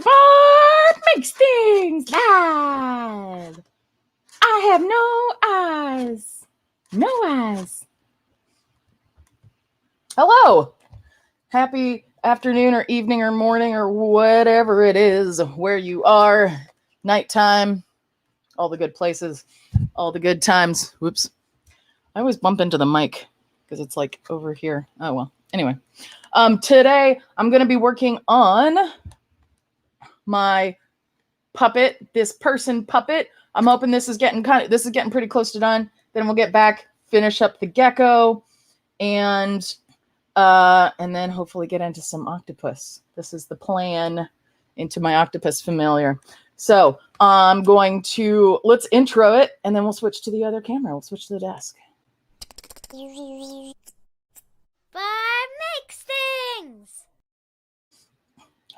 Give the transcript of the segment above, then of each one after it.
Barb makes things live. I have no eyes. No eyes. Hello. Happy afternoon or evening or morning or whatever it is where you are. Nighttime. All the good places. All the good times. Whoops. I always bump into the mic because it's like over here. Oh, well. Anyway. Today I'm going to be working on my puppet, this person puppet. I'm hoping this is getting pretty close to done. Then we'll get back, finish up the gecko, and then hopefully get into some octopus. This is the plan into my octopus familiar. So I'm going to, let's intro it, and then we'll switch to the other camera. We'll switch to the desk. Barb makes things.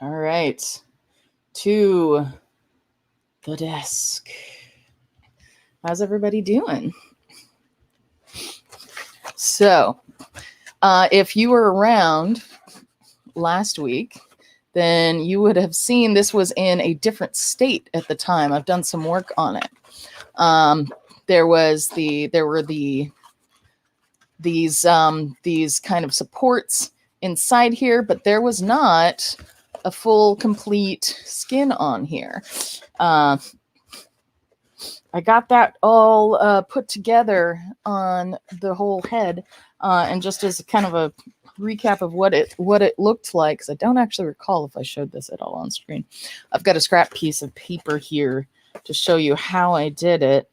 All right. To the desk. How's everybody doing? So, if you were around last week, then you would have seen this was in a different state at the time. I've done some work on it. There were these kind of supports inside here, but there was not a full, complete skin on here. I got that all put together on the whole head, and just as kind of a recap of what it looked like, because I don't actually recall if I showed this at all on screen. I've got a scrap piece of paper here to show you how I did it.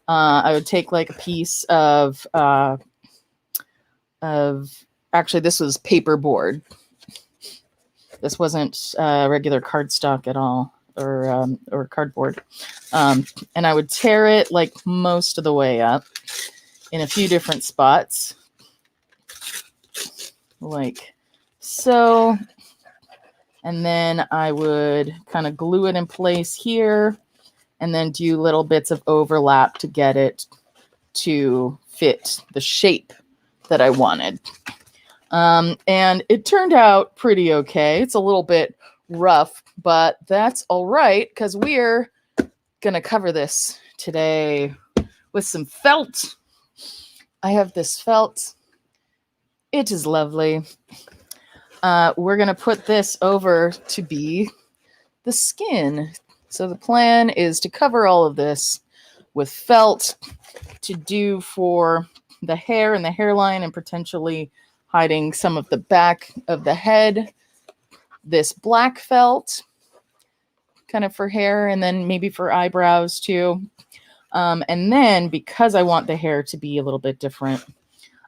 I would take like a piece of actually this was paperboard. This wasn't regular cardstock at all, or cardboard. And I would tear it like most of the way up in a few different spots, like so. And then I would kind of glue it in place here, and then do little bits of overlap to get it to fit the shape that I wanted. And it turned out pretty okay. It's a little bit rough, but that's all right, because we're going to cover this today with some felt. I have this felt. It is lovely. We're going to put this over to be the skin. So the plan is to cover all of this with felt to do for the hair and the hairline, and potentially hiding some of the back of the head. This black felt kind of for hair, and then maybe for eyebrows too. And then because I want the hair to be a little bit different,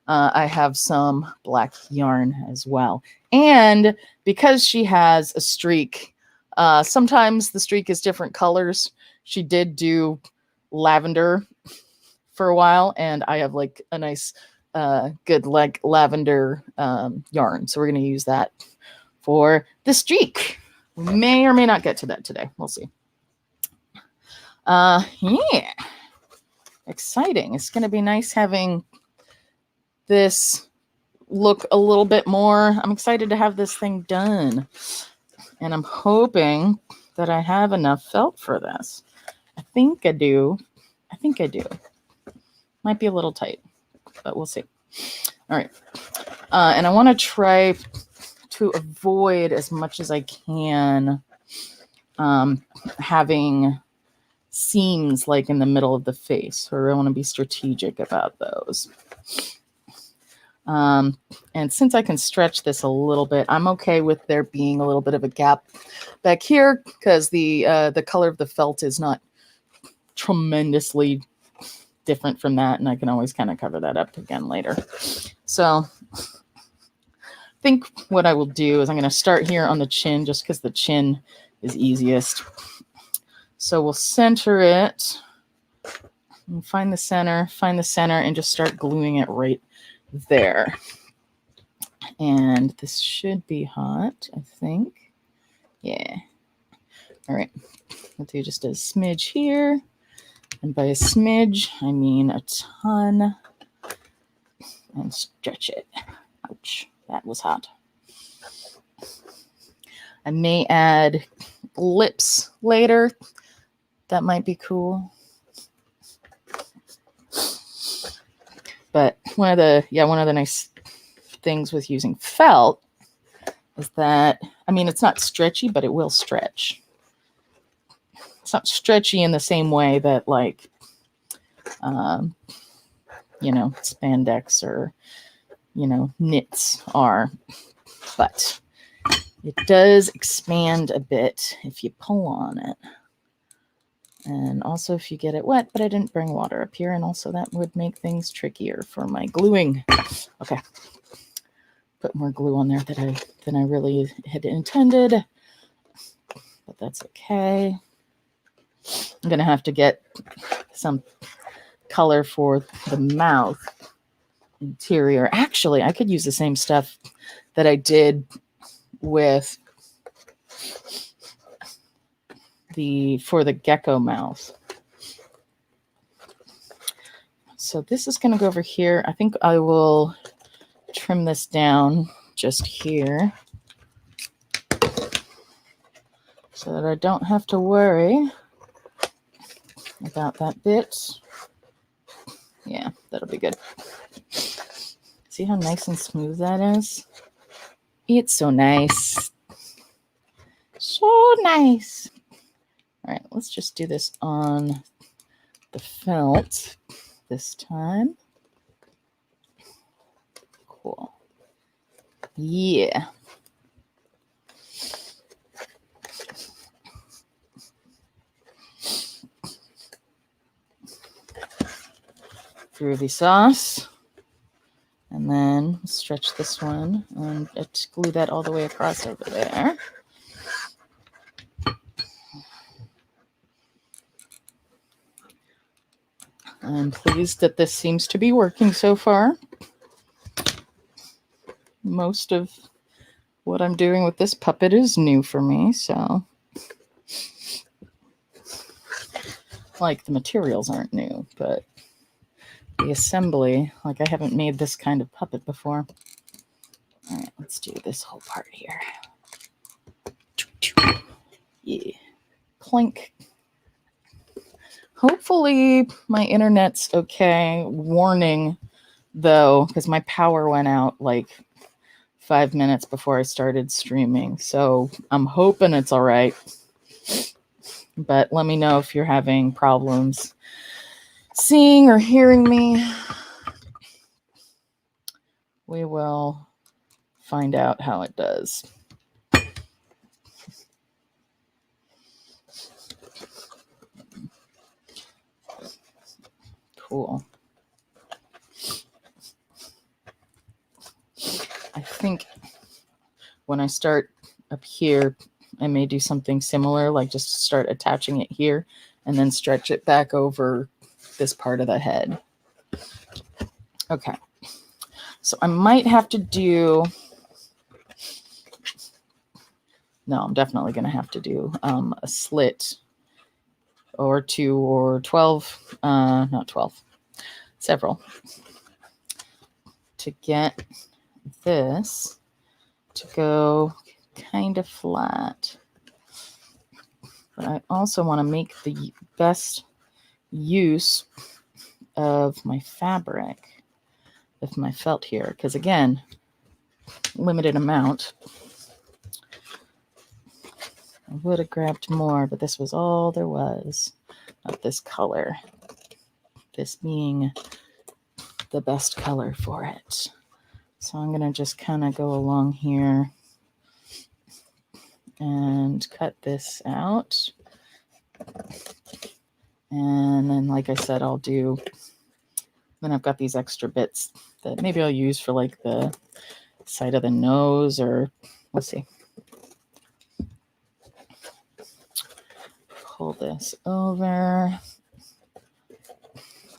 I have some black yarn as well. And because she has a streak, sometimes the streak is different colors. She did do lavender for a while, and I have like a nice good like lavender yarn, so we're going to use that for the streak. We may or may not get to that today. We'll see. Yeah, exciting. It's going to be nice having this look a little bit more. I'm excited to have this thing done, and I'm hoping that I have enough felt for this. I think I do. Might be a little tight, but we'll see. All right. And I want to try to avoid as much as I can having seams like in the middle of the face. So I want to be strategic about those. And since I can stretch this a little bit, I'm okay with there being a little bit of a gap back here, because the color of the felt is not tremendously different from that, and I can always kind of cover that up again later. So I think what I will do is I'm going to start here on the chin, just because the chin is easiest. So we'll center it, and find the center, and just start gluing it right there. And this should be hot, I think. Yeah. All right. I'll do just a smidge here. And by a smidge, I mean a ton. And stretch it. Ouch, that was hot. I may add lips later. That might be cool. But one of the nice things with using felt is that, I mean, it's not stretchy, but it will stretch. It's not stretchy in the same way that like, spandex or, knits are, but it does expand a bit if you pull on it. And also if you get it wet, but I didn't bring water up here, and also that would make things trickier for my gluing. Okay. Put more glue on there than I really had intended, but that's okay. I'm going to have to get some color for the mouth interior. Actually, I could use the same stuff that I did with for the gecko mouth. So this is going to go over here. I think I will trim this down just here so that I don't have to worry about that bit. Yeah, that'll be good. See how nice and smooth that is? It's so nice. So nice. All right, let's just do this on the felt this time. Cool. Yeah. Groovy sauce. And then stretch this one and glue that all the way across over there. I'm pleased that this seems to be working so far. Most of what I'm doing with this puppet is new for me, so like the materials aren't new, but the assembly, like I haven't made this kind of puppet before. All right, let's do this whole part here. Yeah. Clink. Hopefully my internet's okay. Warning though, because my power went out like 5 minutes before I started streaming. So I'm hoping it's all right. But let me know if you're having problems seeing or hearing me. We will find out how it does. Cool. I think when I start up here, I may do something similar, like just start attaching it here and then stretch it back over this part of the head. Okay. So I might have to do, no, I'm definitely going to have to do a slit or 2 or 12, not 12, several, to get this to go kind of flat. But I also want to make the best use of my fabric, of my felt here, because again, limited amount. I would have grabbed more, but this was all there was of this color. This being the best color for it. So I'm going to just kind of go along here and cut this out. And then, like I said, I'll do, then I've got these extra bits that maybe I'll use for like the side of the nose, or we'll see. Pull this over.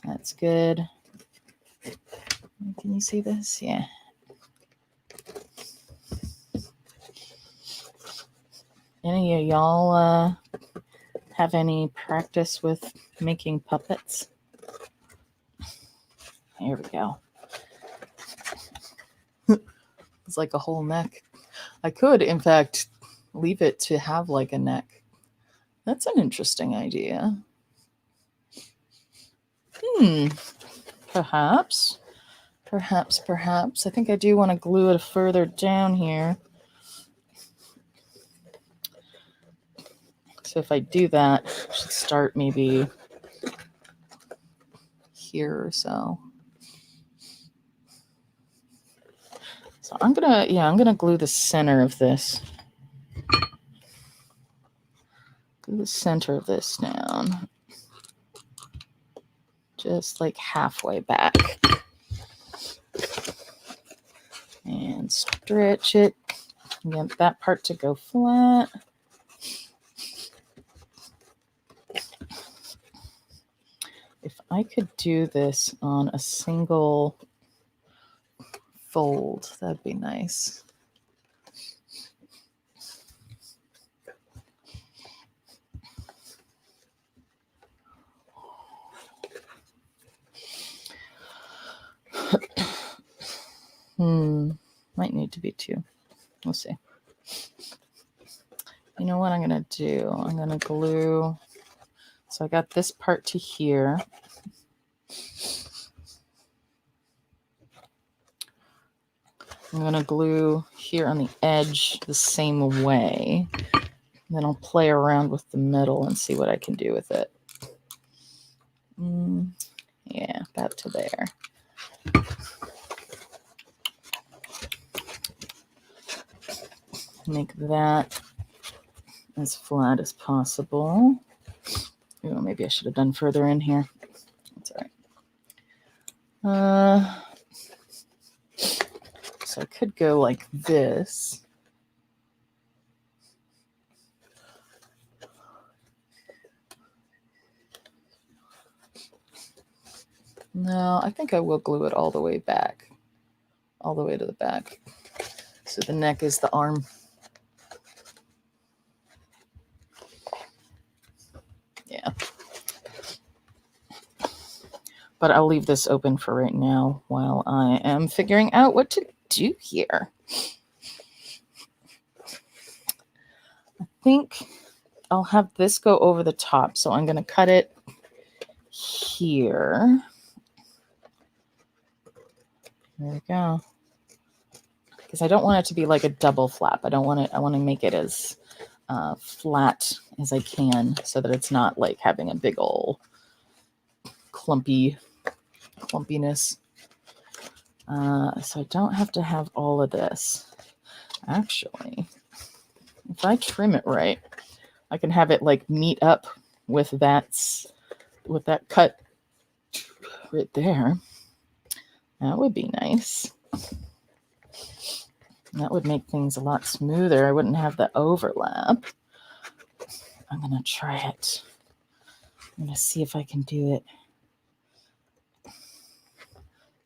That's good. Can you see this? Yeah. Any of y'all have any practice with making puppets? Here we go. It's like a whole neck. I could, in fact, leave it to have like a neck That's an interesting idea. Perhaps. I think I do want to glue it further down here. So if I do that, I should start maybe here or so. So I'm gonna glue the center of this. Glue the center of this down. Just like halfway back. And stretch it. Get that part to go flat. If I could do this on a single fold, that'd be nice. Might need to be two. We'll see. You know what I'm going to do? I'm going to glue. So I got this part to here. I'm going to glue here on the edge the same way. And then I'll play around with the middle and see what I can do with it. Yeah, that to there. Make that as flat as possible. Ooh, maybe I should have done further in here. That's all right. So I could go like this. No, I think I will glue it all the way back. All the way to the back. So the neck is the arm. Yeah. But I'll leave this open for right now while I am figuring out what to do here. I think I'll have this go over the top. So I'm going to cut it here. There we go. Because I don't want it to be like a double flap. I want to make it as flat as I can so that it's not like having a big old clumpiness. So I don't have to have all of this. Actually, if I trim it right, I can have it like meet up with that cut right there. That would be nice. That would make things a lot smoother. I wouldn't have the overlap. I'm going to try it. I'm going to see if I can do it.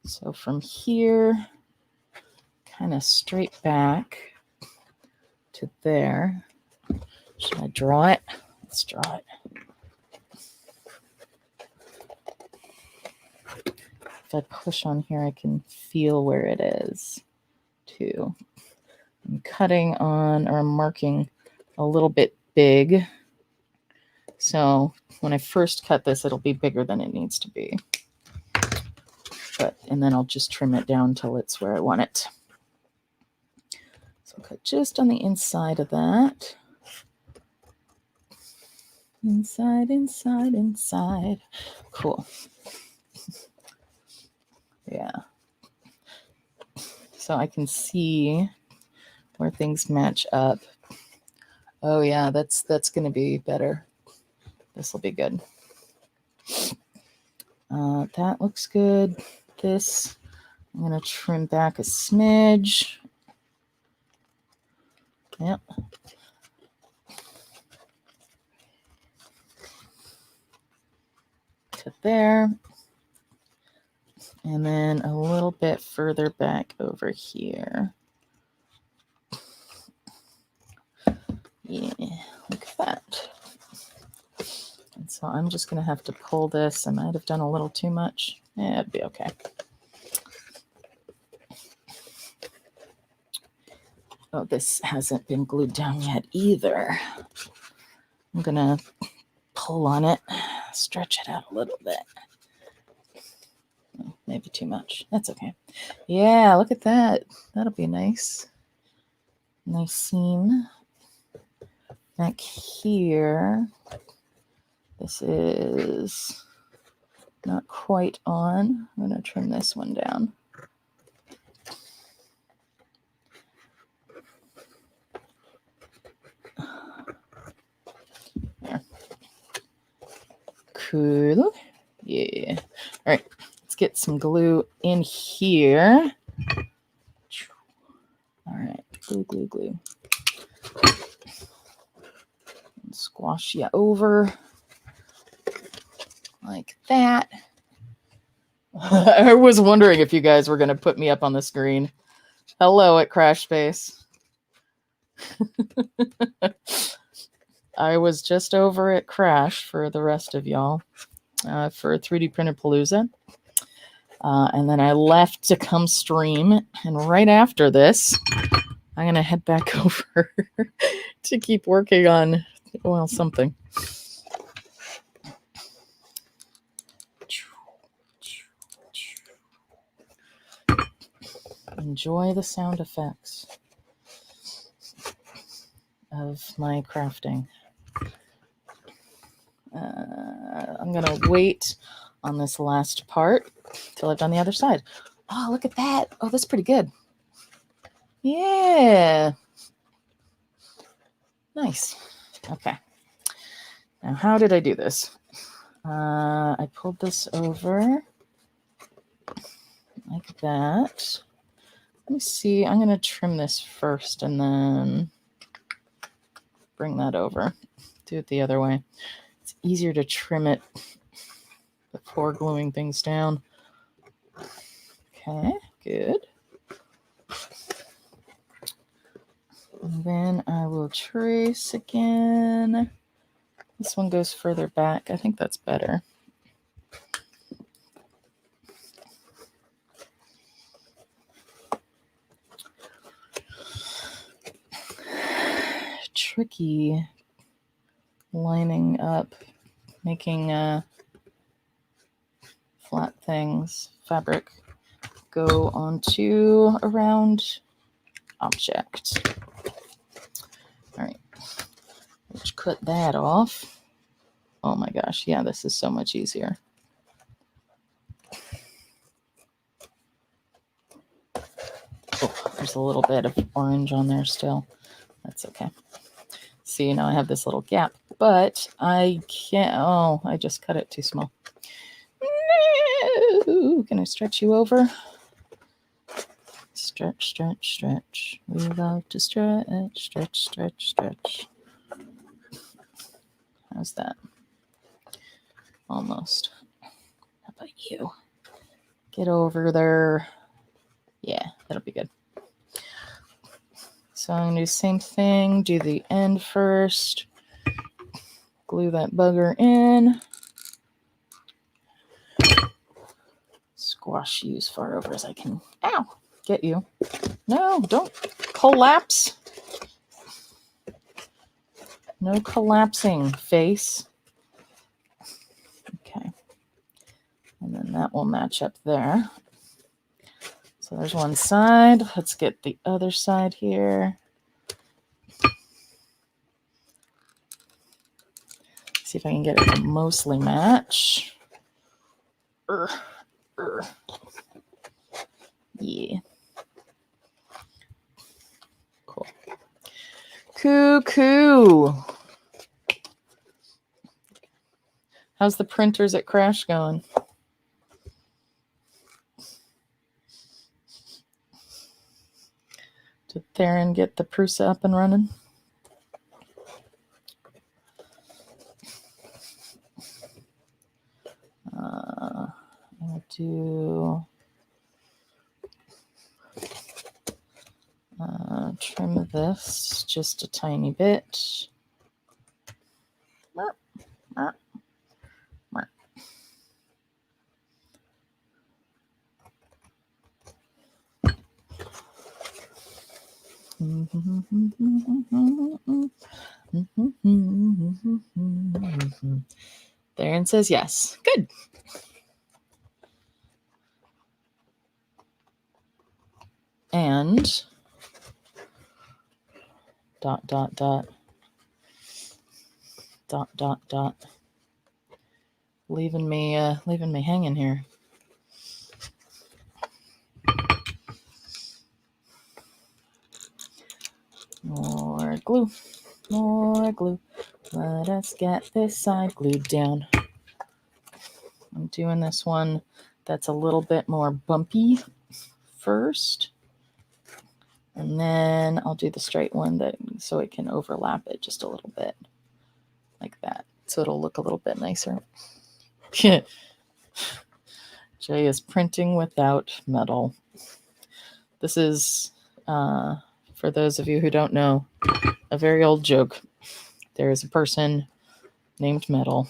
So from here, kind of straight back to there. Should I draw it? Let's draw it. If I push on here, I can feel where it is too. I'm cutting on, or I'm marking a little bit big. So when I first cut this, it'll be bigger than it needs to be. And then I'll just trim it down till it's where I want it. So I'll cut just on the inside of that. Inside. Cool. Yeah. So I can see where things match up. Oh yeah, that's going to be better. This will be good. That looks good. This, I'm going to trim back a smidge. Yep. To there. And then a little bit further back over here. Yeah, look at that. And so I'm just going to have to pull this. I might have done a little too much. Yeah, it'd be okay. Oh, this hasn't been glued down yet either. I'm going to pull on it, stretch it out a little bit. Oh, maybe too much. That's okay. Yeah, look at that. That'll be nice. Nice seam. Back here, this is not quite on. I'm going to trim this one down. There. Cool. Yeah. All right. Let's get some glue in here. All right. Glue, glue, glue. And squash you over like that. I was wondering if you guys were going to put me up on the screen. Hello at Crash Space. I was just over at Crash for the rest of y'all for 3D Printer Palooza. And then I left to come stream. And right after this, I'm going to head back over to keep working on, well, something. Enjoy the sound effects of my crafting. I'm going to wait on this last part till I've done the other side. Oh, look at that. Oh, that's pretty good. Yeah. Nice. Okay. Now, how did I do this? I pulled this over like that. Let me see. I'm going to trim this first and then bring that over. Do it the other way. It's easier to trim it before gluing things down. Okay, good. And then I will trace again. This one goes further back. I think that's better. Tricky lining up, making flat things, fabric go onto a round object. All right, let's cut that off. Oh my gosh, yeah, this is so much easier. Oh, there's a little bit of orange on there still. That's okay. See, now I have this little gap, but I can't, oh, I just cut it too small. No! Can I stretch you over? Stretch, stretch, stretch. We love to stretch, stretch, stretch, stretch. How's that? Almost. How about you? Get over there. Yeah, that'll be good. So I'm going to do the same thing. Do the end first. Glue that bugger in. Squash you as far over as I can. Ow! Get you. No, don't collapse. No collapsing, face. Okay. And then that will match up there. So there's one side. Let's get the other side here. See if I can get it to mostly match. Yeah. Cool. Cuckoo. How's the printers at Crash going? Did Theron get the Prusa up and running? I'm going to do trim this just a tiny bit. Theron says yes. Good. And dot, dot, dot, dot, dot, dot. Leaving me hanging here. More glue. More glue. Let us get this side glued down. I'm doing this one that's a little bit more bumpy first. And then I'll do the straight one so it can overlap it just a little bit. Like that. So it'll look a little bit nicer. Jay is printing without metal. This is, for those of you who don't know, a very old joke. There is a person named Metal.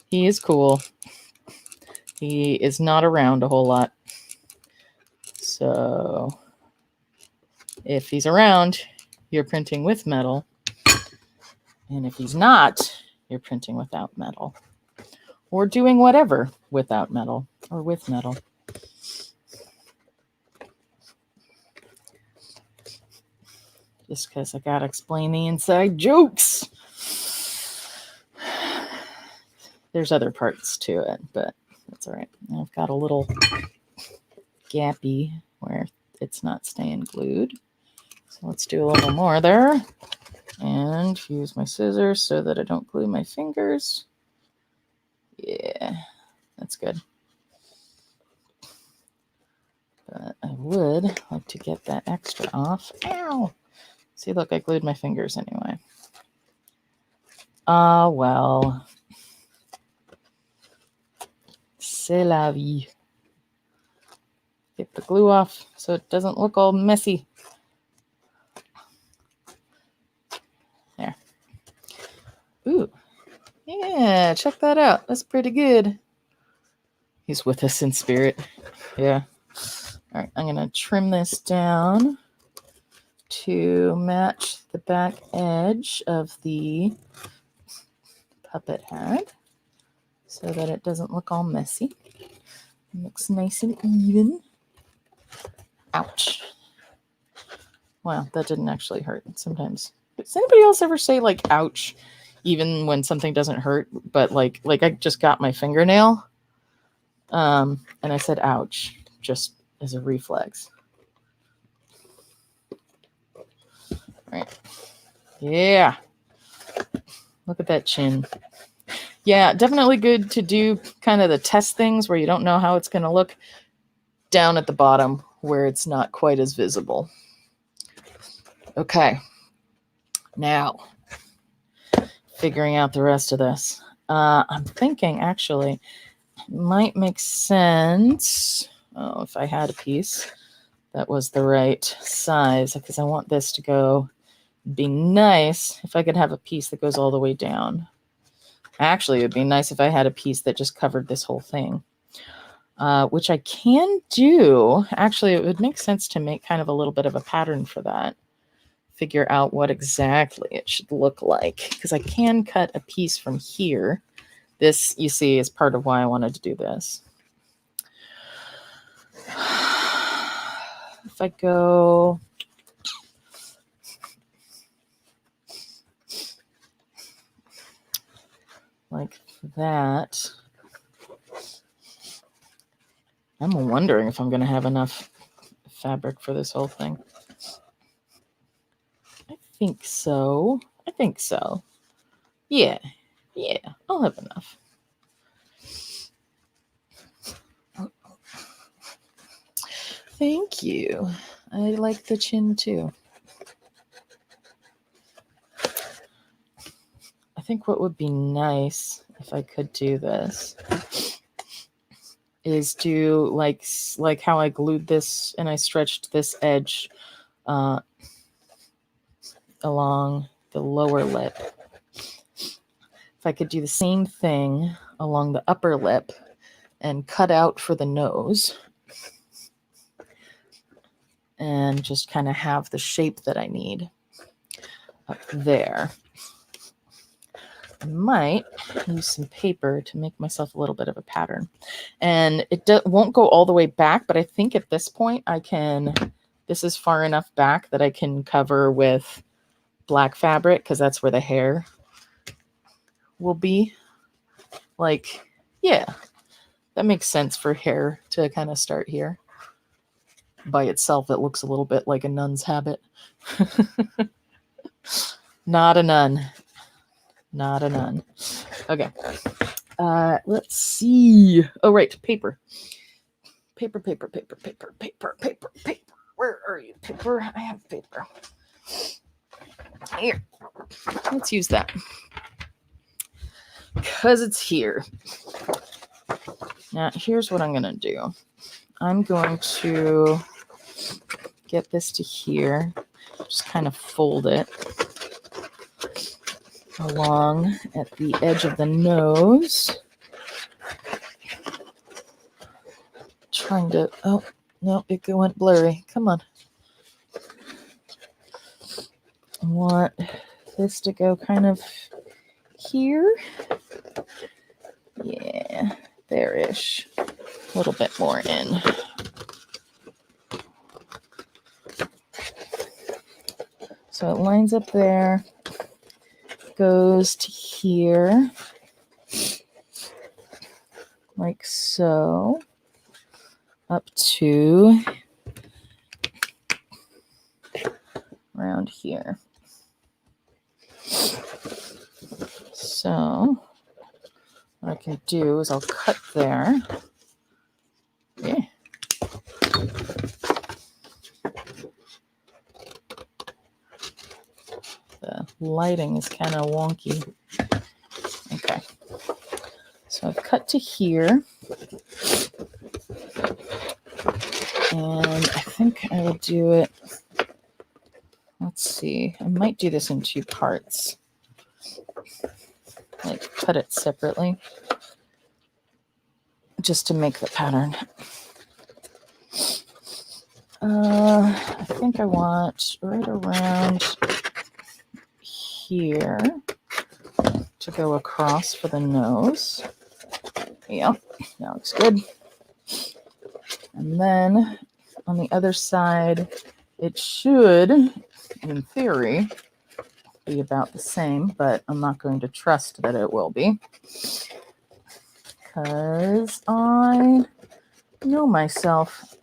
He is cool. He is not around a whole lot. So if he's around, you're printing with metal. And if he's not, you're printing without metal. Or doing whatever without metal or with metal. Just because I gotta explain the inside jokes. There's other parts to it, but that's all right. I've got a little gappy where it's not staying glued. So let's do a little more there. And use my scissors so that I don't glue my fingers. Yeah, that's good. But I would like to get that extra off. Ow! See, look, I glued my fingers anyway. Ah, well. C'est la vie. Get the glue off so it doesn't look all messy. There. Ooh. Yeah, check that out. That's pretty good. He's with us in spirit. Yeah. All right, I'm going to trim this down to match the back edge of the puppet head so that it doesn't look all messy. It looks nice and even. Ouch. Wow, that didn't actually hurt. Sometimes. Does anybody else ever say like ouch even when something doesn't hurt, but like I just got my fingernail and I said ouch just as a reflex. All right. Yeah. Look at that chin. Yeah, definitely good to do kind of the test things where you don't know how it's going to look down at the bottom where it's not quite as visible. Okay. Now, figuring out the rest of this. I'm thinking actually it might make sense if I had a piece that was the right size, because I want this to go. It'd be nice if I could have a piece that goes all the way down. Actually, it would be nice if I had a piece that just covered this whole thing, which I can do. Actually, it would make sense to make kind of a little bit of a pattern for that. Figure out what exactly it should look like, because I can cut a piece from here. This, you see, is part of why I wanted to do this. If I go like that, I'm wondering if I'm going to have enough fabric for this whole thing. I think so. Yeah, I'll have enough. Thank you. I like the chin too. I think what would be nice if I could do this is do like how I glued this and I stretched this edge along the lower lip. If I could do the same thing along the upper lip and cut out for the nose and just kind of have the shape that I need up there. I might use some paper to make myself a little bit of a pattern. And it won't go all the way back, but I think at this point I can, this is far enough back that I can cover with black fabric because that's where the hair will be. Like, yeah, that makes sense for hair to kind of start here. By itself, it looks a little bit like a nun's habit. Not a nun. Not a nun. Okay. Let's see. Oh, right. Paper. Paper, paper, paper, paper, paper, paper, paper. Where are you, paper? I have paper. Here. Let's use that. Because it's here. Now, here's what I'm going to do. I'm going to get this to here. Just kind of fold it along at the edge of the nose. Trying to, oh, no, it went blurry. Come on. I want this to go kind of here. Yeah, there-ish. A little bit more in. So it lines up there, goes to here, like so, up to around here. So what I can do is I'll cut there. Yeah. The lighting is kind of wonky. Okay. So I've cut to here. And I think I will do it. Let's see. I might do this in 2 parts. Like cut it separately. Just to make the pattern. I think I want right around here to go across for the nose. Yeah, that looks good. And then on the other side, it should, in theory, be about the same, but I'm not going to trust that it will be. Because I know myself.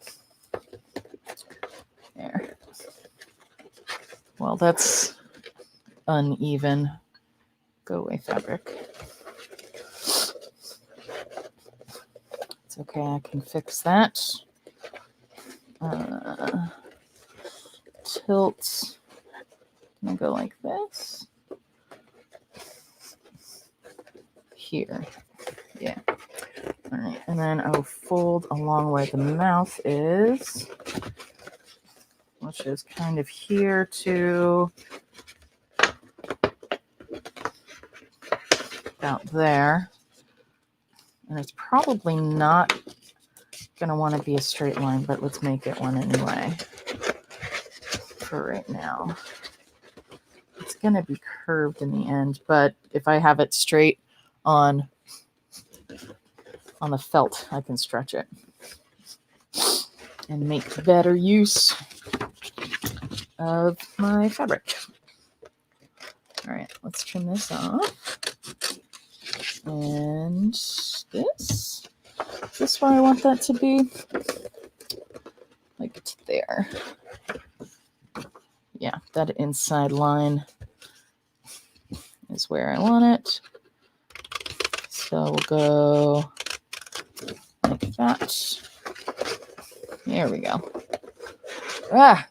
There. Well, that's uneven. Go away, fabric. It's okay, I can fix that. Tilt. I'm gonna go like this. Here. Yeah. All right, and then I'll fold along where the mouth is, which is kind of here to about there. And it's probably not going to want to be a straight line, but let's make it one anyway for right now. It's going to be curved in the end, but if I have it straight on the felt, I can stretch it and make better use of my fabric. All right, let's trim this off. And this. Is this where I want that to be? Like it's there. Yeah, that inside line is where I want it. So we'll go like that. There we go.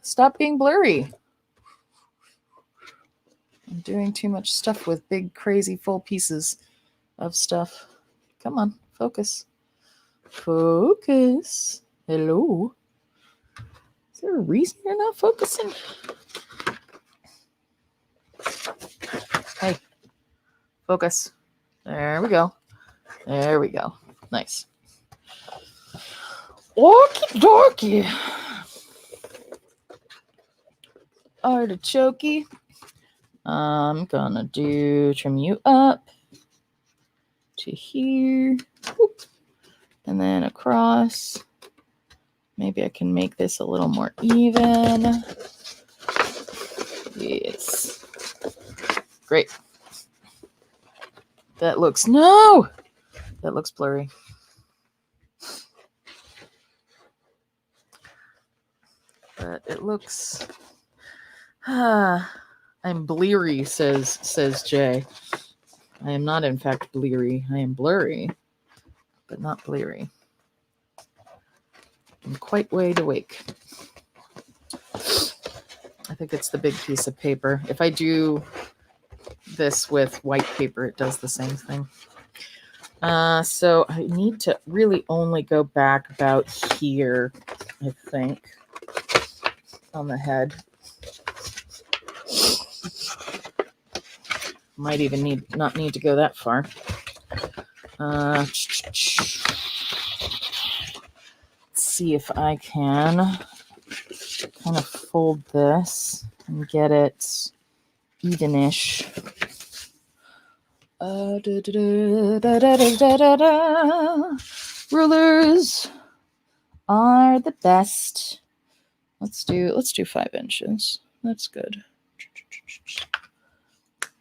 Stop being blurry. I'm doing too much stuff with big, crazy, full pieces of stuff. Come on, focus. Focus. Hello. Is there a reason you're not focusing? Hey, focus. There we go. There we go. Nice. Okie dokie. artichoke. I'm gonna trim you up to here. Whoop. And then across. Maybe I can make this a little more even. Yes. Great. That looks blurry. But it looks I'm bleary, says Jay. I am not in fact bleary. I am blurry, but not bleary. I'm quite wide awake. I think it's the big piece of paper. If I do this with white paper, it does the same thing. So I need to really only go back about here, I think, on the head. Might even not need to go that far. Let's see if I can kind of fold this and get it evenish. Rulers are the best. Let's do 5 inches. That's good.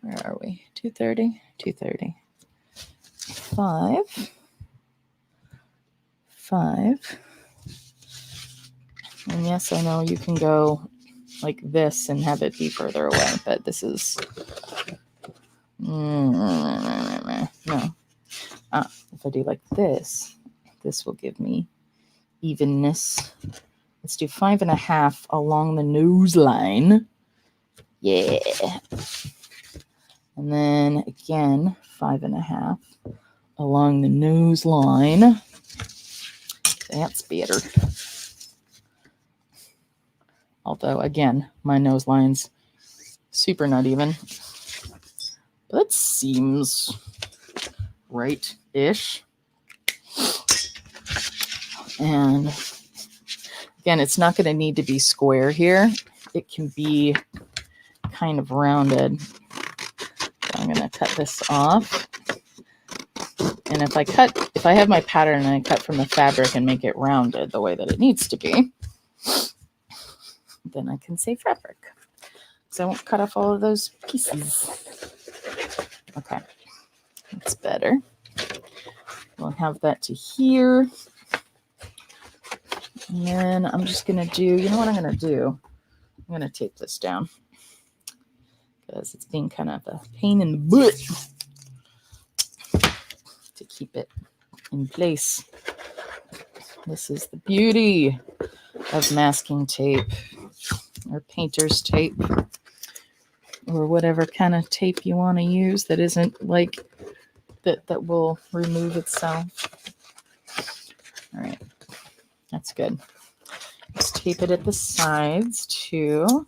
Where are we? 230? 230. 5. And yes, I know you can go like this and have it be further away, but this is no. If I do like this will give me evenness. Let's do 5.5 along the nose line. Yeah. And then again, 5.5 along the nose line. That's better. Although, again, my nose line's super not even. That seems right-ish. And again, it's not going to need to be square here. It can be kind of rounded. So I'm going to cut this off. And if I have my pattern and I cut from the fabric and make it rounded the way that it needs to be, then I can save fabric. So I won't cut off all of those pieces. Okay, that's better. We'll have that to here. And then I'm just going to do, you know what I'm going to do? I'm going to tape this down because it's being kind of a pain in the butt to keep it in place. This is the beauty of masking tape or painter's tape or whatever kind of tape you want to use that isn't like that will remove itself. All right, that's good. Let's tape it at the sides too,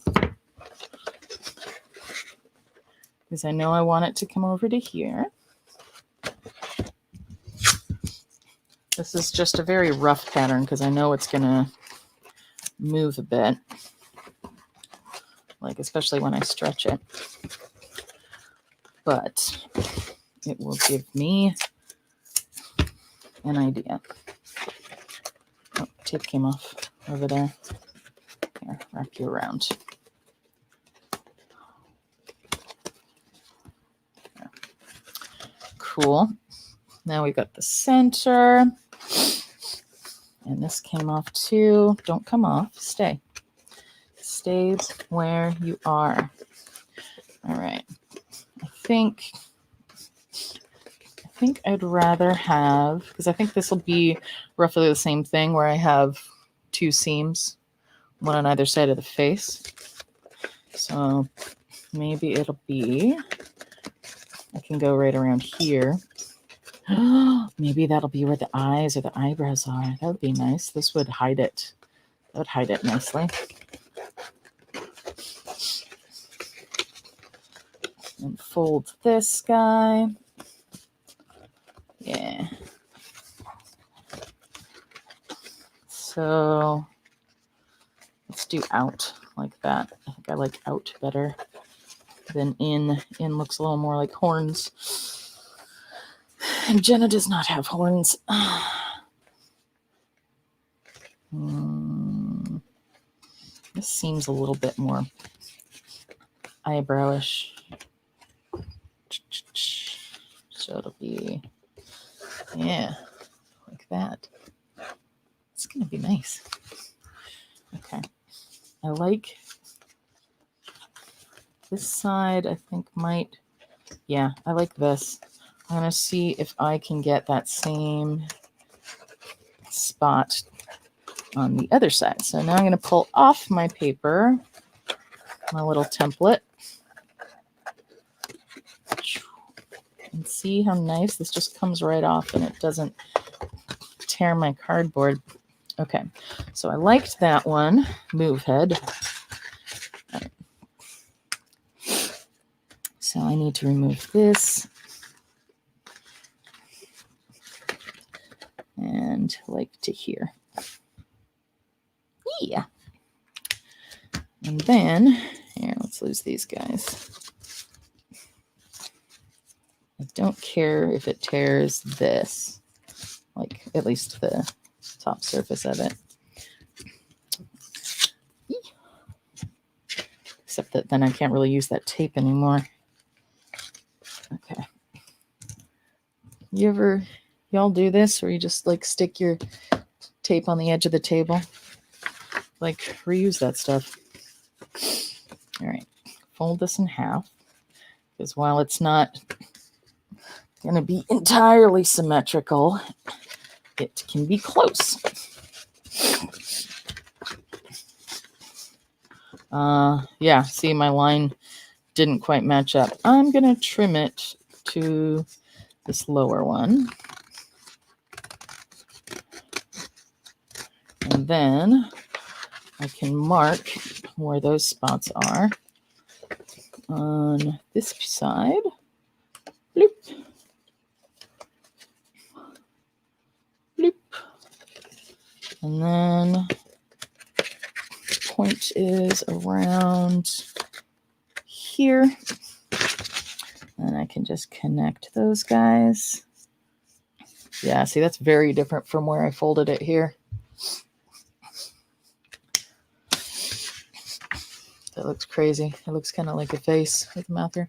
because I know I want it to come over to here. This is just a very rough pattern because I know it's going to move a bit, like especially when I stretch it. But it will give me an idea. Oh, tape came off over there. Here, wrap you around. There. Cool. Now we got the center. And this came off too. Don't come off. Stay. Stay where you are. All right. I think I'd rather have, because I think this will be roughly the same thing where I have 2 seams, one on either side of the face. So maybe it'll be, I can go right around here. Maybe that'll be where the eyes or the eyebrows are. That would be nice. This would hide it. That would hide it nicely. And fold this guy. Yeah. So let's do out like that. I think think I like out better than in. In looks a little more like horns. And Jenna does not have horns. This seems a little bit more eyebrowish. So it'll be, yeah, like that. It's going to be nice. Okay. I like this side, I think might, yeah, I like this. I'm going to see if I can get that same spot on the other side. So now I'm going to pull off my paper, my little template, and see how nice this just comes right off and it doesn't tear my cardboard. Okay, so I liked that one, move head. Right. So I need to remove this. And like to here. Yeah. And then, here, let's lose these guys. I don't care if it tears this, like at least the top surface of it. Except that then I can't really use that tape anymore. Okay. Y'all do this where you just like stick your tape on the edge of the table? Like reuse that stuff. All right. Fold this in half because while it's not going to be entirely symmetrical, it can be close. Yeah, see, my line didn't quite match up. I'm going to trim it to this lower one. And then I can mark where those spots are on this side. Bloop. Bloop. And then point is around here. And I can just connect those guys. Yeah, see, that's very different from where I folded it here. That looks crazy. It looks kind of like a face with a mouth here.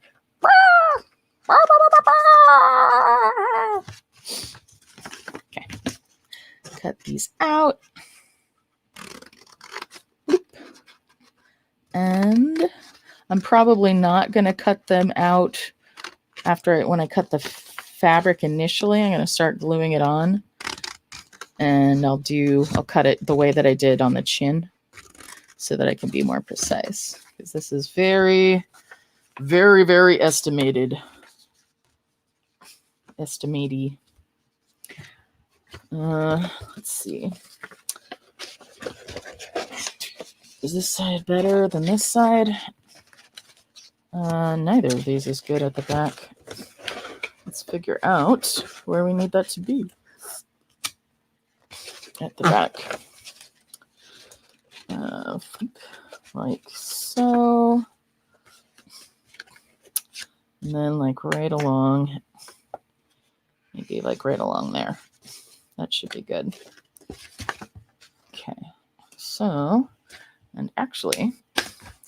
Okay. Cut these out. And I'm probably not going to cut them out when I cut the fabric initially. I'm going to start gluing it on. And I'll cut it the way that I did on the chin, so that I can be more precise, because this is very, very, very estimated. Estimatey. Let's see. Is this side better than this side? Neither of these is good at the back. Let's figure out where we need that to be. At the back. Like so. And then like right along. Maybe like right along there. That should be good. Okay. So, and actually,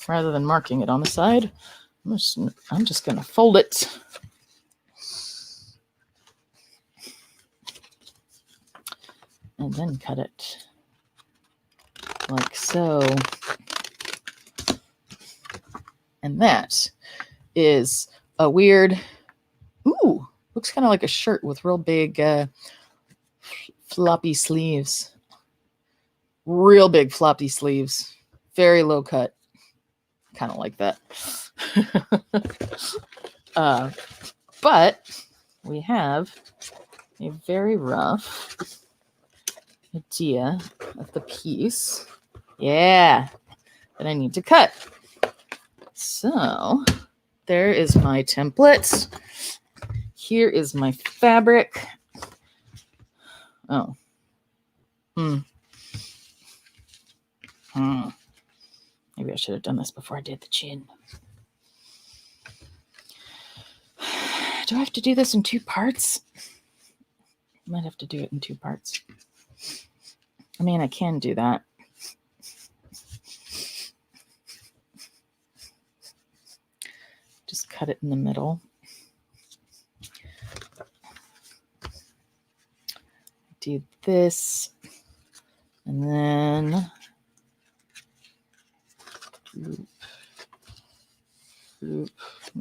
rather than marking it on the side, I'm just going to fold it. And then cut it like so. And that is a weird, looks kind of like a shirt with real big floppy sleeves. Real big floppy sleeves. Very low cut. Kind of like that. But we have a very rough idea of the piece. Yeah, that I need to cut. So there is my template. Here is my fabric. Oh. Maybe I should have done this before I did the chin. Do I have to do this in 2 parts? I might have to do it in 2 parts. I mean, I can do that. Just cut it in the middle. Do this. And then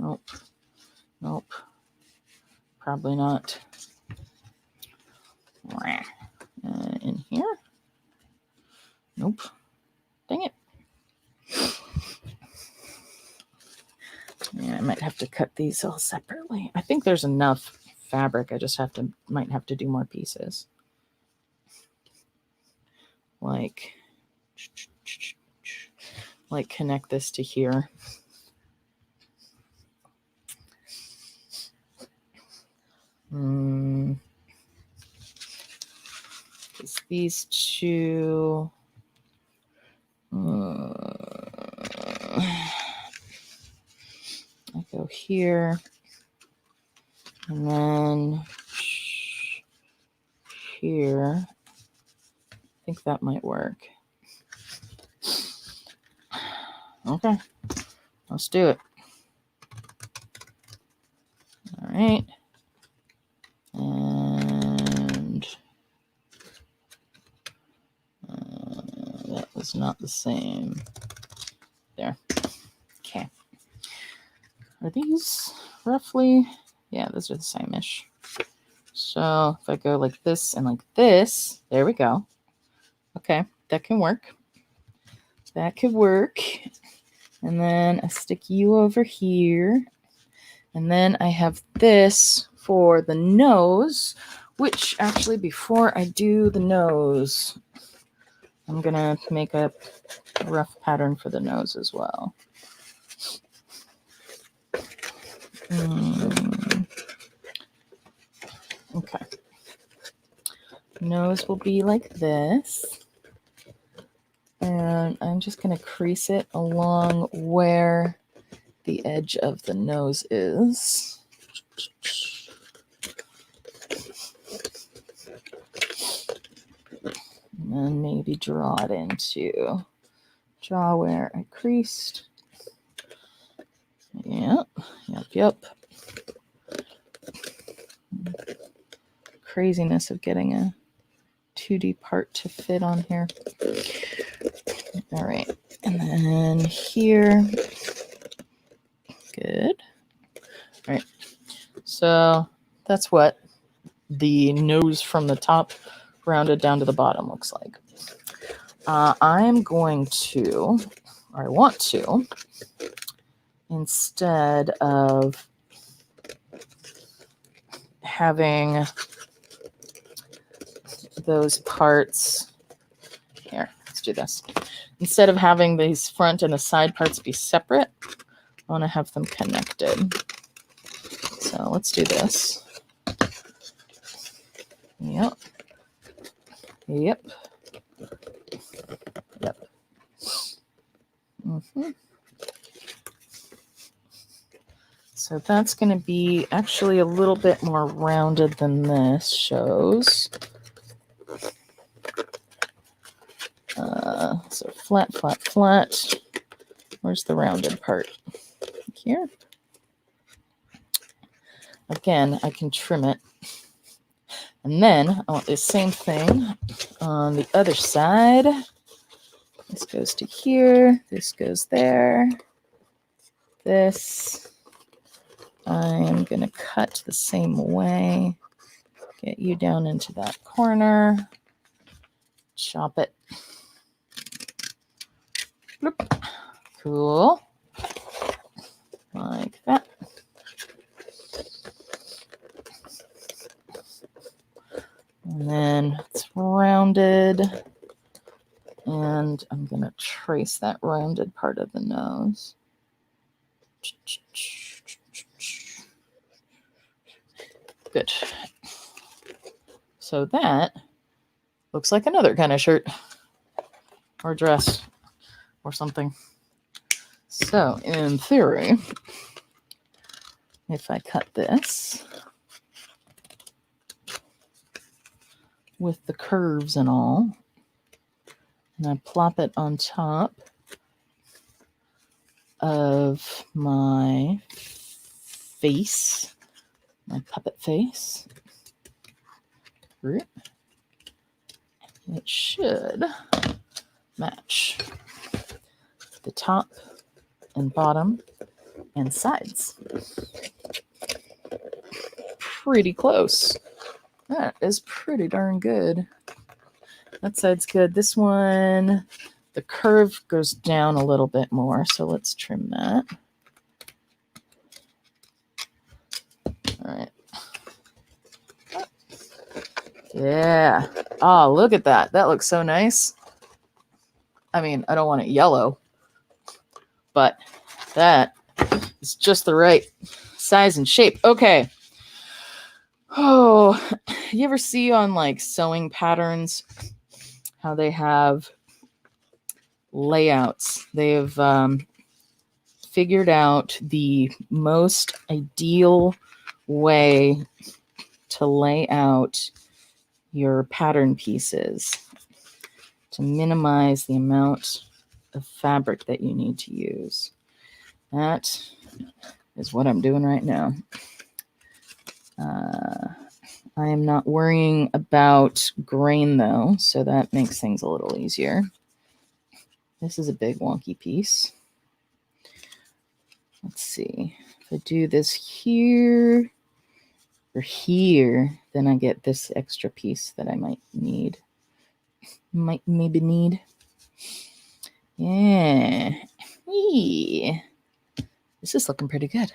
nope. Probably not. In here? Nope. Dang it. Yeah, I might have to cut these all separately. I think there's enough fabric. I just might have to do more pieces. Like connect this to here. Because these two. I go here. And then here. I think that might work. Okay. Let's do it. All right. And that was not the same. There. Okay. Are these roughly? Yeah, those are the same-ish. So if I go like this and like this, there we go. Okay, that can work. That could work. And then I stick you over here. And then I have this for the nose, which actually before I do the nose, I'm going to make a rough pattern for the nose as well. Okay. Nose will be like this. And I'm just going to crease it along where the edge of the nose is. And then maybe draw where I creased. Yep. Craziness of getting a 2D part to fit on here. All right. And then here. Good. All right. So that's what the nose from the top rounded down to the bottom looks like. I'm going to, or I want to, instead of having those parts, here, let's do this. Instead of having these front and the side parts be separate, I want to have them connected. So let's do this. Yep. So that's going to be actually a little bit more rounded than this shows. So flat. Where's the rounded part? Here. Again, I can trim it. And then I want the same thing on the other side. This goes to here. This goes there. This I'm going to cut the same way. Get you down into that corner. Chop it. Bloop. Cool. Like that. And then it's rounded. And I'm going to trace that rounded part of the nose. Good. So that looks like another kind of shirt or dress or something. So in theory, if I cut this with the curves and all, and I plop it on top of my face, my puppet face, it should match the top and bottom and sides. Pretty close. That is pretty darn good. That side's good. This one, the curve goes down a little bit more, so let's trim that. All right. Yeah. Oh, look at that. That looks so nice. I mean, I don't want it yellow, but that is just the right size and shape. Okay. Oh, you ever see on like sewing patterns how they have layouts? They've figured out the most ideal way to lay out your pattern pieces to minimize the amount of fabric that you need to use. That is what I'm doing right now. I am not worrying about grain though, so that makes things a little easier. This is a big wonky piece. Let's see. If I do this here or here, then I get this extra piece that I might need. Maybe need. Yeah. Eee. This is looking pretty good.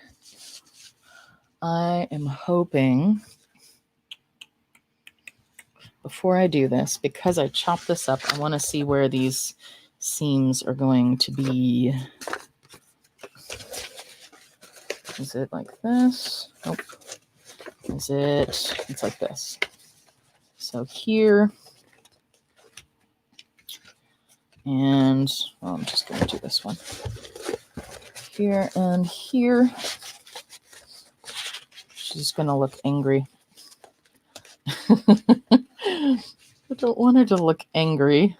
I am hoping, before I do this, because I chopped this up, I want to see where these seams are going to be. Is it like this? Nope. Is it? It's like this. So here, and I'm just going to do this one. Here and here. She's going to look angry. I don't want her to look angry.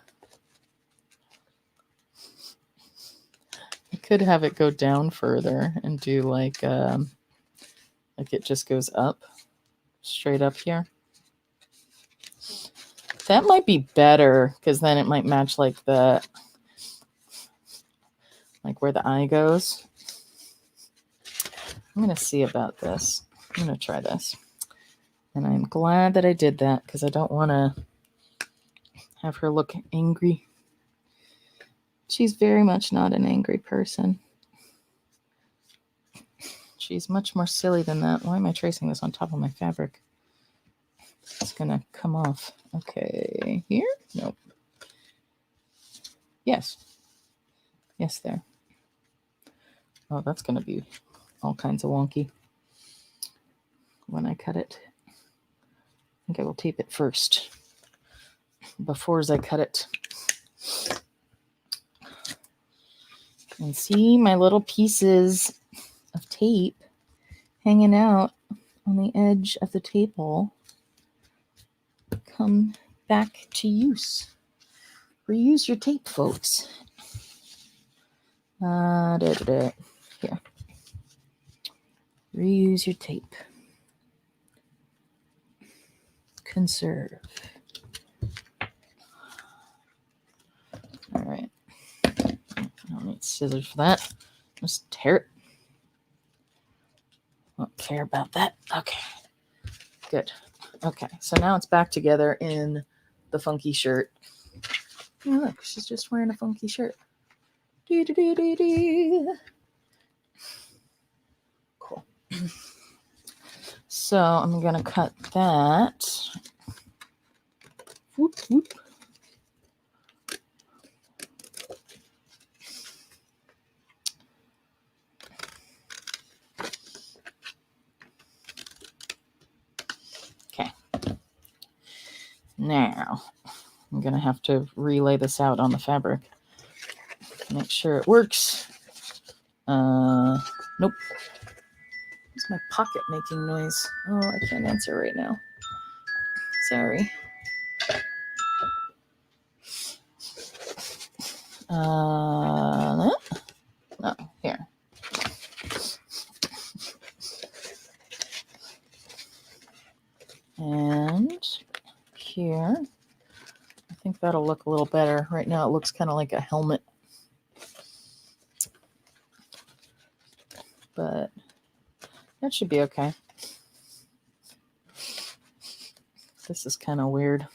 I could have it go down further and do like it just goes up, straight up here. That might be better because then it might match like where the eye goes. I'm going to see about this. I'm going to try this. And I'm glad that I did that because I don't want to have her look angry. She's very much not an angry person. She's much more silly than that. Why am I tracing this on top of my fabric? It's going to come off. Okay, here? Nope. Yes. Yes, there. Oh, that's going to be all kinds of wonky when I cut it. I think I will tape it first before I cut it. And see my little pieces of tape hanging out on the edge of the table come back to use. Reuse your tape, folks. Here. Reuse your tape. Conserve. All right. I don't need scissors for that. Just tear it. Don't care about that. Okay. Good. Okay. So now it's back together in the funky shirt. Oh, look, she's just wearing a funky shirt. Cool. So I'm going to cut that. Whoop, whoop. Okay. Now, I'm going to have to relay this out on the fabric. Make sure it works. Nope. What's my pocket making noise? Oh, I can't answer right now. Sorry. No, here. And here. I think that'll look a little better. Right now it looks kind of like a helmet. But that should be okay. This is kind of weird.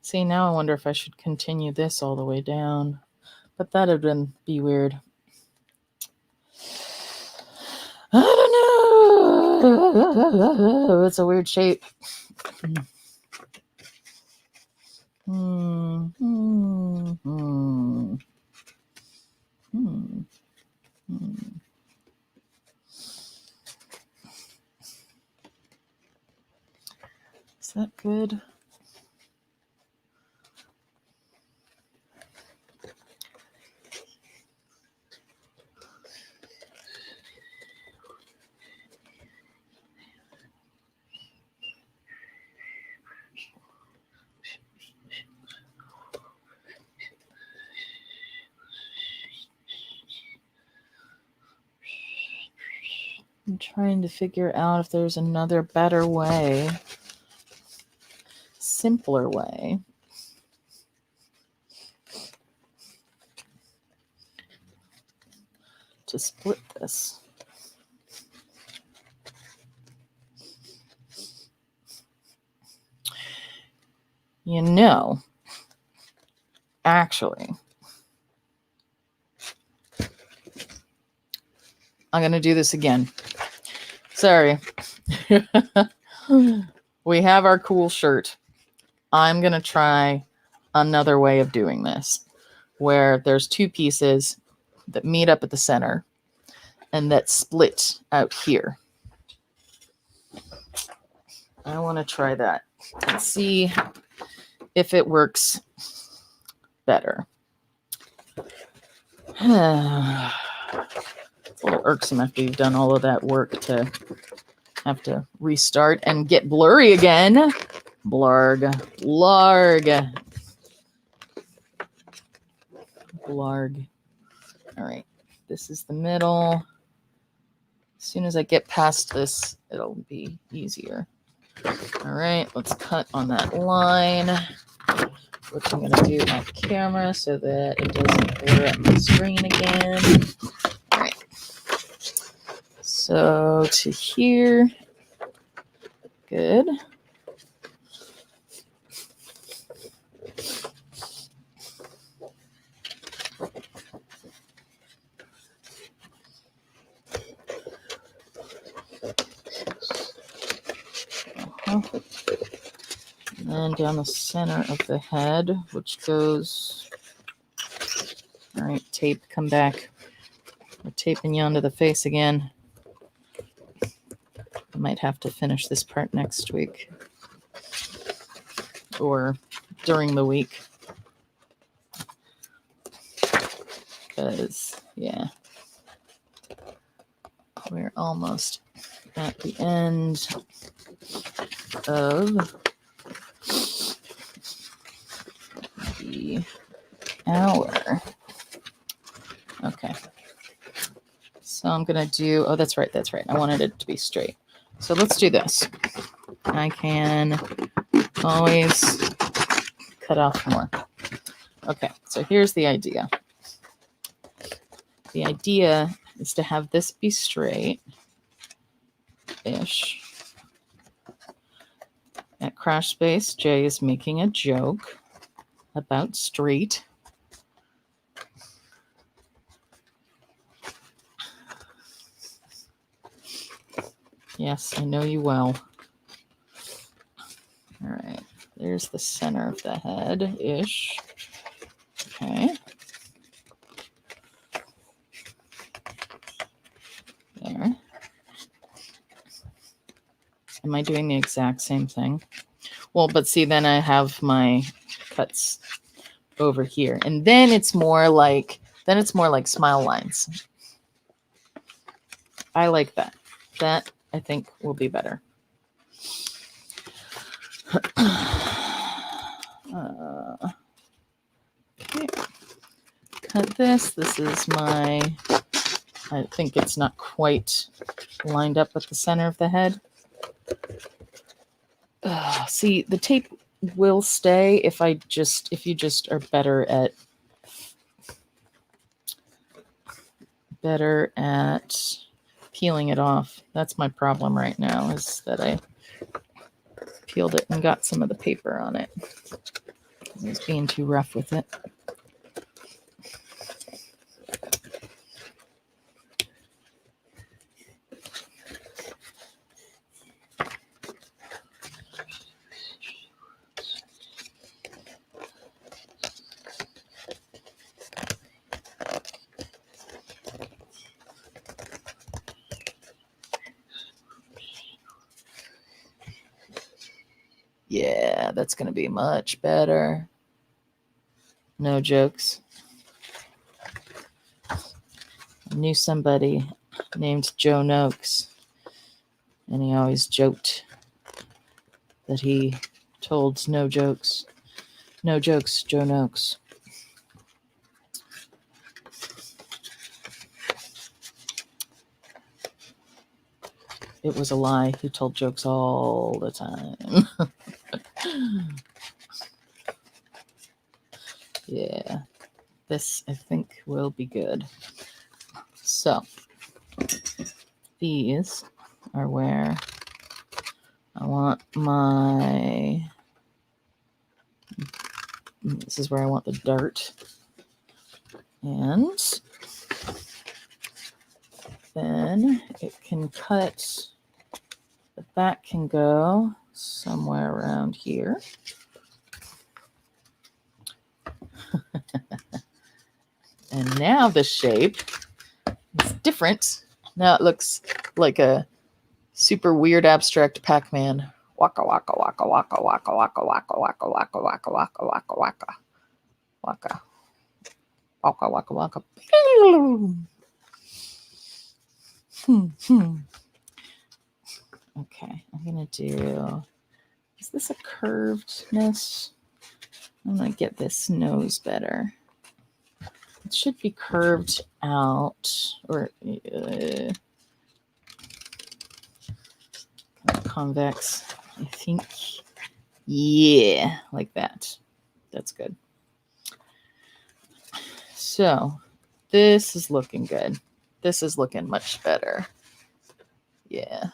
See, now I wonder if I should continue this all the way down. But that'd be weird. I don't know. It's a weird shape. Is that good? I'm trying to figure out if there's another better way, simpler way to split this. You know, actually, I'm going to do this again. Sorry. We have our cool shirt. I'm going to try another way of doing this, where there's two pieces that meet up at the center and that split out here. I want to try that and see if it works better. It's a little irksome after you've done all of that work to have to restart and get blurry again. Blarg. Blarg. Blarg. All right. This is the middle. As soon as I get past this, it'll be easier. All right. Let's cut on that line, which I'm going to do off camera so that it doesn't blur up my screen again. All right. So to here. Good. And then down the center of the head, which goes, all right, tape, come back. We're taping you onto the face again. I might have to finish this part next week or during the week. Because, yeah, we're almost at the end of the hour. Okay. So I'm going to do, oh, that's right. I wanted it to be straight. So let's do this. I can always cut off more. Okay, so here's the idea. The idea is to have this be straight-ish. At Crash Space, Jay is making a joke about straight. Yes, I know you well. All right, there's the center of the head-ish. Okay. There. Am I doing the exact same thing? Well, but see, then I have my cuts over here. And then it's more like smile lines. I like that. That I think will be better. Okay. Cut this. This is my, I think it's not quite lined up with the center of the head. See, the tape will stay if you just are better at peeling it off. That's my problem right now, is that I peeled it and got some of the paper on it. I was being too rough with it. Yeah, that's going to be much better. No jokes. I knew somebody named Joe Noakes, and he always joked that he told no jokes. No jokes, Joe Noakes. It was a lie. He told jokes all the time. Yeah, this I think will be good. So these are where I want this is where I want the dart. And then it can cut, the back can go somewhere around here. And now the shape is different. Now it looks like a super weird abstract Pac-Man. Waka waka waka waka waka waka waka waka waka waka waka waka waka waka waka waka waka. Okay, I'm gonna do. Is this a curvedness? I'm gonna get this nose better. It should be curved out, or kind of convex, I think. Yeah, like that. That's good. So this is looking good. This is looking much better. Yeah.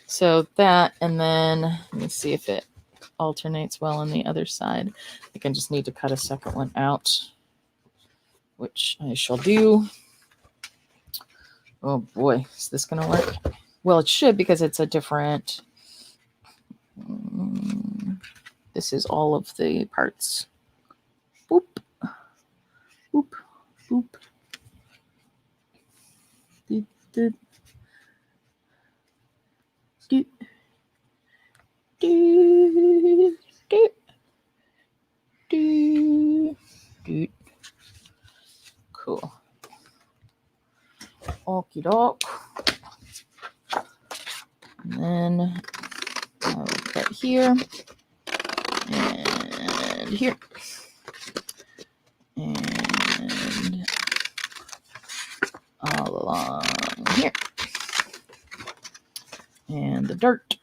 So that, and then let me see if it alternates well on the other side. I think I just need to cut a second one out, which I shall do. Oh boy, is this going to work? Well, it should, because it's a different. This is all of the parts. Boop, boop, boop. Doot, doot. Doot. Doot, doot. Doot, doot. Cool. Okie doke. And then I will cut here and here and all along here. And the dirt.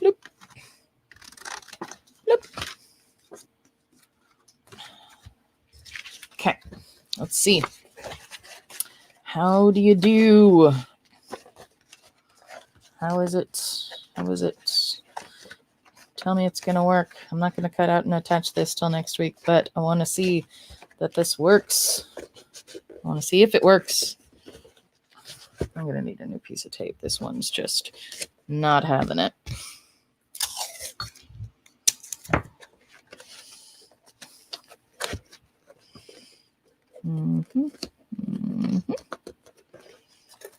Bloop. Bloop. Okay, let's see. How do you do? How is it? How is it? Tell me it's going to work. I'm not going to cut out and attach this till next week, but I want to see that this works. I want to see if it works. I'm going to need a new piece of tape. This one's just not having it.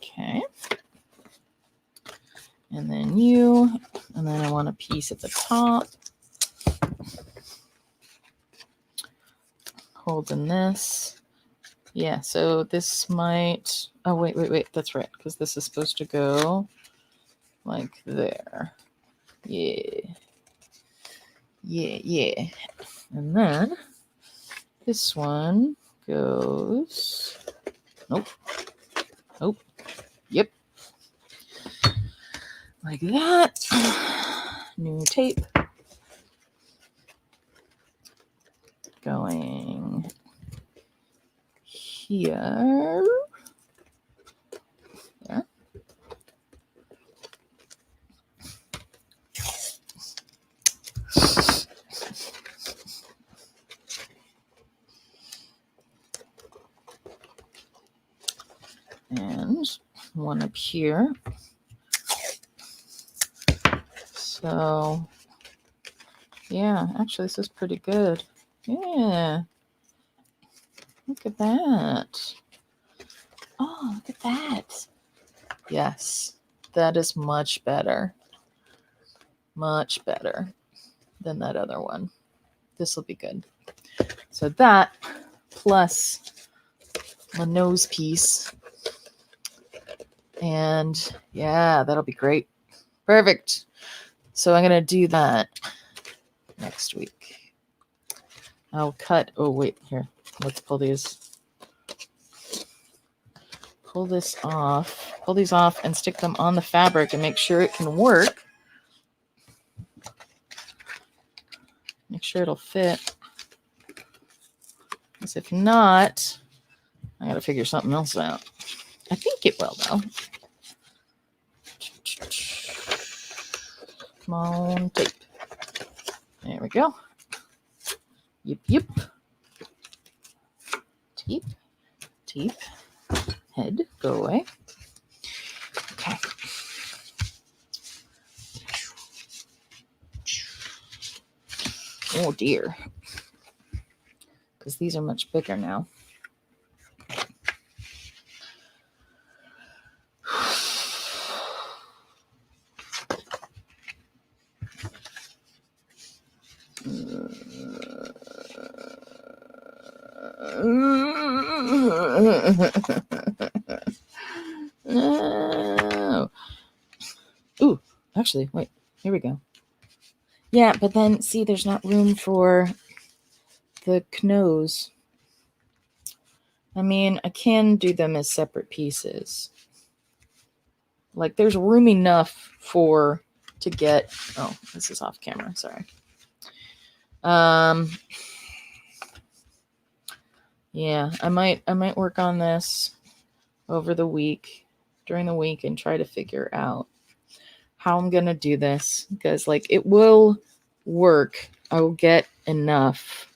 Okay. And then and then I want a piece at the top. holding this. Yeah, so this might, oh, wait, that's right, because this is supposed to go like there. Yeah. And then this one goes, nope, yep, like that. New tape going here. There. And one up here. So, yeah, actually, this is pretty good. Yeah. Look at that. Oh, look at that. Yes, that is much better. Much better than that other one. This will be good. So that plus the nose piece. And yeah, that'll be great. Perfect. So I'm going to do that next week. I'll cut. Oh, wait, here. Let's pull these. Pull this off. Pull these off and stick them on the fabric and make sure it can work. Make sure it'll fit. Because if not, I got to figure something else out. I think it will, though. Come on, tape. There we go. Yep. Tape. Head, go away. Okay. Oh dear. Because these are much bigger now. No. Ooh, actually, wait. Here we go. Yeah, but then, see, there's not room for the nose. I mean, I can do them as separate pieces. Like, there's room enough to get... Oh, this is off camera. Sorry. Yeah, I might work on this over the week, during the week, and try to figure out how I'm going to do this. Because, like, it will work. I will get enough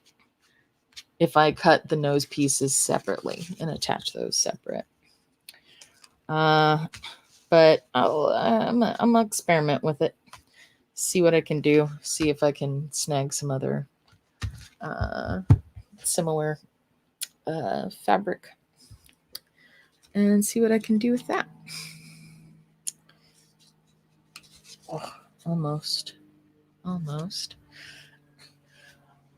if I cut the nose pieces separately and attach those separate. But I'm gonna experiment with it, see what I can do, see if I can snag some other similar fabric, and see what I can do with that. Oh, almost.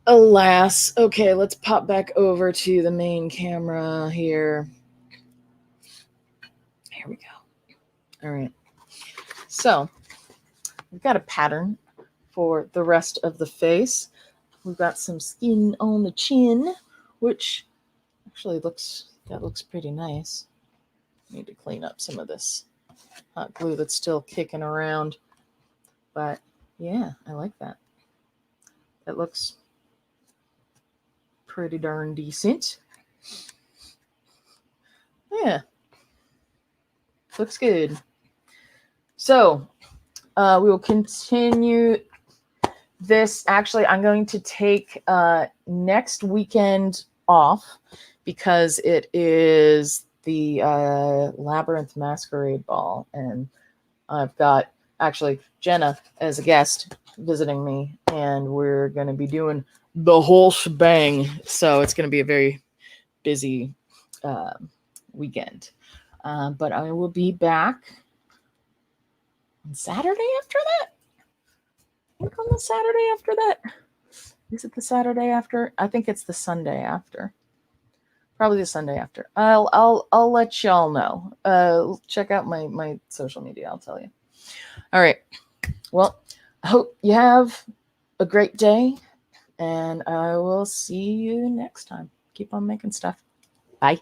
Alas. Okay, let's pop back over to the main camera here. Here we go. All right. So we've got a pattern for the rest of the face. We've got some skin on the chin, which actually looks pretty nice. Need to clean up some of this hot glue that's still kicking around. But yeah, I like that. That looks pretty darn decent. Yeah. Looks good. So we will continue this. Actually, I'm going to take next weekend off because it is the Labyrinth Masquerade Ball, and I've got actually Jenna as a guest visiting me, and we're going to be doing the whole shebang. So it's going to be a very busy weekend. But I will be back on Saturday after that. I think on the Saturday after that. Is it the Saturday after? I think it's the Sunday after. Probably the Sunday after. I'll let y'all know. Check out my social media. I'll tell you. All right. Well, I hope you have a great day, and I will see you next time. Keep on making stuff. Bye.